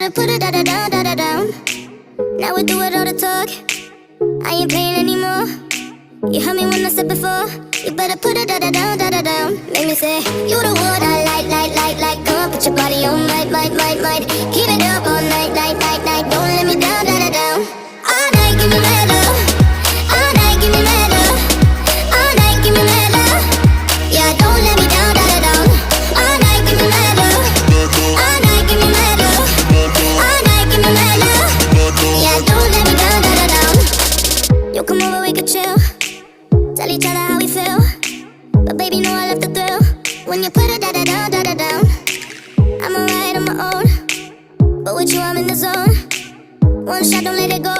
I put it da-da-down. Now we do it all the talk. I ain't playing anymore. You heard me when I said before. You better put it da-da-down. Make me say, you the one I like. Come on, put your body on, might. Keep it up all night. Don't let me down. All night, give me mad love. All night, give me mad love. All night, give me mad love. Yeah, don't let me down. All night, give me mad love. All night, give me mad love. All night, give me mad love. Yeah, don't let me down. You come over, we could chill. Tell each other how we feel. But baby, know I love the thrill. When you put it da-da-down. I'm alright on my own, but with you I'm in the zone. One shot, don't let it go.